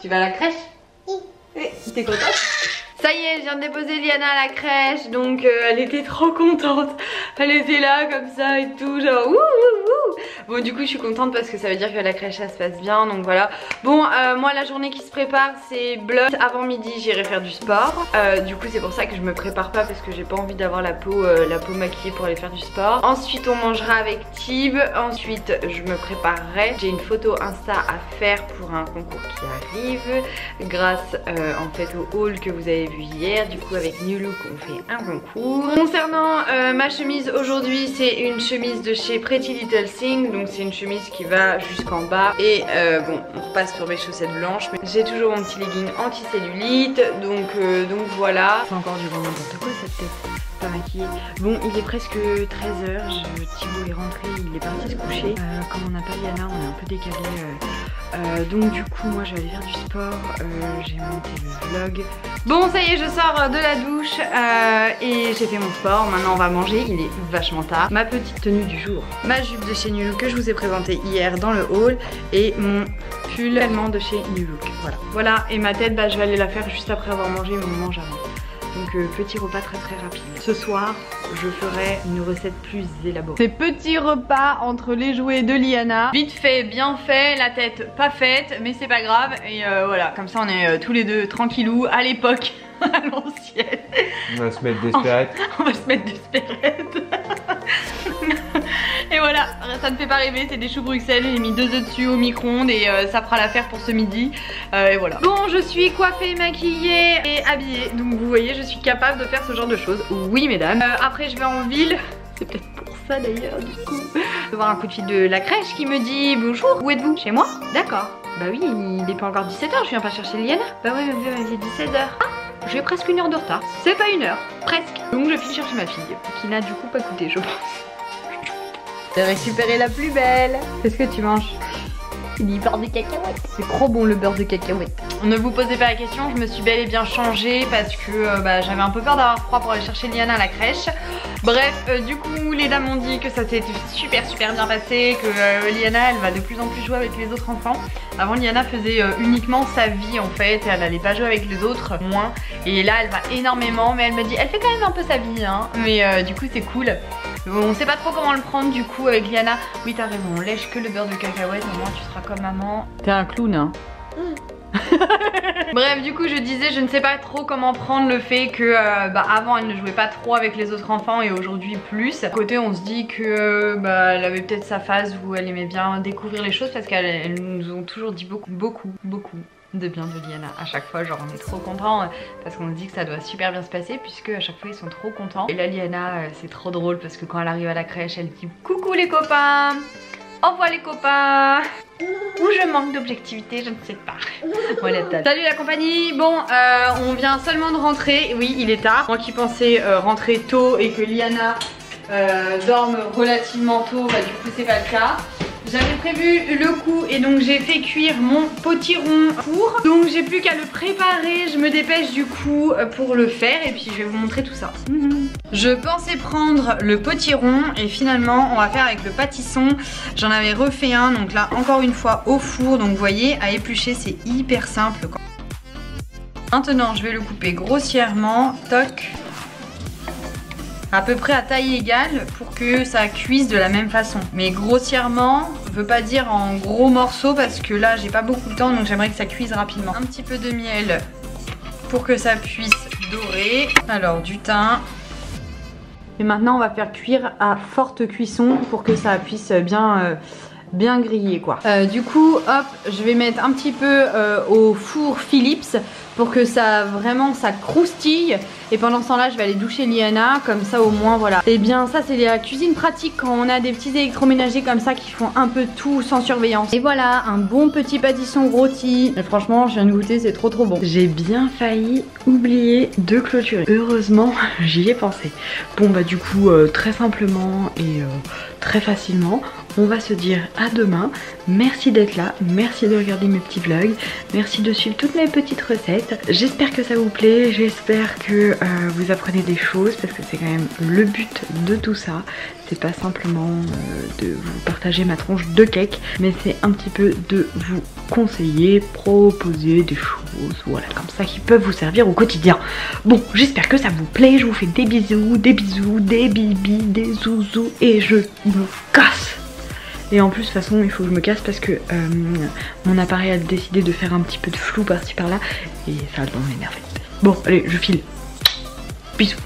Tu vas à la crèche? Oui. T'es contente? Ça y est, je viens de déposer Liana à la crèche, donc elle était trop contente. Elle était là comme ça et tout, genre ouh ouh ouh. Bon, du coup je suis contente parce que ça veut dire que la crèche ça se passe bien, donc voilà. Bon, moi la journée qui se prépare c'est blood. Avant midi j'irai faire du sport. Du coup c'est pour ça que je me prépare pas parce que j'ai pas envie d'avoir la peau maquillée pour aller faire du sport. Ensuite on mangera avec Tib. Ensuite je me préparerai. J'ai une photo Insta à faire pour un concours qui arrive grâce en fait au haul que vous avez vu hier. Du coup avec New Look on fait un concours. Concernant ma chemise aujourd'hui, c'est une chemise de chez Pretty Little Thing. Donc c'est une chemise qui va jusqu'en bas. Et bon, on repasse sur mes chaussettes blanches. Mais j'ai toujours mon petit legging anti-cellulite. Donc voilà. C'est encore du grand n'importe quoi cette tête. Pas maquillée. Bon, il est presque 13h. Thibaut est rentré, il est parti se coucher. Comme on n'a pas Liana, on est un peu décalé. Donc du coup moi je vais aller faire du sport. J'ai monté le vlog. Bon ça y est, je sors de la douche et j'ai fait mon sport. Maintenant on va manger, il est vachement tard. Ma petite tenue du jour, ma jupe de chez New Look que je vous ai présentée hier dans le haul. Et mon pull allemand de chez New Look. Voilà, et ma tête, bah, je vais aller la faire juste après avoir mangé, mais on mange avant. Donc petit repas très rapide. Ce soir je ferai une recette plus élaborée. C'est petit repas entre les jouets de Liana. Vite fait, bien fait, la tête pas faite, mais c'est pas grave. Et voilà, comme ça on est tous les deux tranquillou à l'époque, à l'ancienne. On va se mettre des spérettes. On va se mettre des spérettes. Et voilà, ça ne fait pas rêver, c'est des choux Bruxelles, j'ai mis 2 œufs dessus au micro-ondes et ça fera l'affaire pour ce midi. Et voilà. Bon, je suis coiffée, maquillée et habillée, donc vous voyez, je suis capable de faire ce genre de choses. Oui, mesdames. Après, je vais en ville. C'est peut-être pour ça d'ailleurs, du coup. Je vais voir un coup de fil de la crèche qui me dit bonjour, où êtes-vous? Chez moi? D'accord. Bah oui, il n'est pas encore 17h, je viens pas chercher Liana. Bah ouais, il est 17h. Ah, j'ai presque 1 heure de retard. C'est pas 1 heure, presque. Donc je file chercher ma fille, qui n'a du coup pas coûté, je pense. J'ai récupéré la plus belle. Qu'est-ce que tu manges? Du beurre de cacahuète. C'est trop bon le beurre de cacahuète. Ne vous posez pas la question, je me suis bel et bien changée parce que bah, j'avais un peu peur d'avoir froid pour aller chercher Liana à la crèche. Bref, du coup les dames m'ont dit que ça s'était super bien passé, que Liana elle va de plus en plus jouer avec les autres enfants. Avant Liana faisait uniquement sa vie en fait, elle allait pas jouer avec les autres, moins. Et là elle va énormément, mais elle me dit elle fait quand même un peu sa vie hein. Mais du coup c'est cool. On sait pas trop comment le prendre du coup avec Liana. Oui t'as raison, on lèche que le beurre de cacahuète, au moins tu seras comme maman. T'es un clown hein. Bref, du coup je disais je ne sais pas trop comment prendre le fait que bah, avant elle ne jouait pas trop avec les autres enfants et aujourd'hui plus. À côté on se dit que bah, elle avait peut-être sa phase où elle aimait bien découvrir les choses parce qu'elles nous ont toujours dit beaucoup de bien de Liana à chaque fois, genre on est trop content parce qu'on se dit que ça doit super bien se passer puisque à chaque fois ils sont trop contents. Et là Liana c'est trop drôle parce que quand elle arrive à la crèche elle dit coucou les copains, au revoir les copains. Ou je manque d'objectivité, je ne sais pas. Voilà, salut la compagnie. Bon, on vient seulement de rentrer. Oui, il est tard. Moi qui pensais rentrer tôt et que Liana dorme relativement tôt, bah du coup c'est pas le cas. J'avais prévu le coup et donc j'ai fait cuire mon potiron au four. Donc j'ai plus qu'à le préparer, je me dépêche du coup pour le faire et puis je vais vous montrer tout ça. Je pensais prendre le potiron et finalement on va faire avec le pâtisson. J'en avais refait un, donc là encore une fois au four. Donc vous voyez, à éplucher c'est hyper simple. Maintenant je vais le couper grossièrement, toc. À peu près à taille égale pour que ça cuise de la même façon. Mais grossièrement, veut pas dire en gros morceaux parce que là j'ai pas beaucoup de temps donc j'aimerais que ça cuise rapidement. Un petit peu de miel pour que ça puisse dorer. Alors du thym. Et maintenant on va faire cuire à forte cuisson pour que ça puisse bien griller quoi. Du coup hop, je vais mettre un petit peu au four Philips pour que ça vraiment ça croustille. Et pendant ce temps là je vais aller doucher Liana, comme ça au moins voilà. Et bien ça c'est la cuisine pratique quand on a des petits électroménagers comme ça qui font un peu tout sans surveillance. Et voilà un bon petit pâtisson rôti. Et franchement je viens de goûter, c'est trop bon. J'ai bien failli oublier de clôturer. Heureusement j'y ai pensé. Bon bah du coup très simplement et très facilement on va se dire à demain. Merci d'être là, merci de regarder mes petits vlogs, merci de suivre toutes mes petites recettes. J'espère que ça vous plaît, j'espère que vous apprenez des choses parce que c'est quand même le but de tout ça. C'est pas simplement de vous partager ma tronche de cake, mais c'est un petit peu de vous conseiller, proposer des choses, voilà, comme ça qui peuvent vous servir au quotidien. Bon, j'espère que ça vous plaît, je vous fais des bisous, des bibis, des zouzous et je me casse. Et en plus de toute façon il faut que je me casse parce que mon appareil a décidé de faire un petit peu de flou par-ci par-là et ça va m'énerver. Bon allez, je file. Bisous.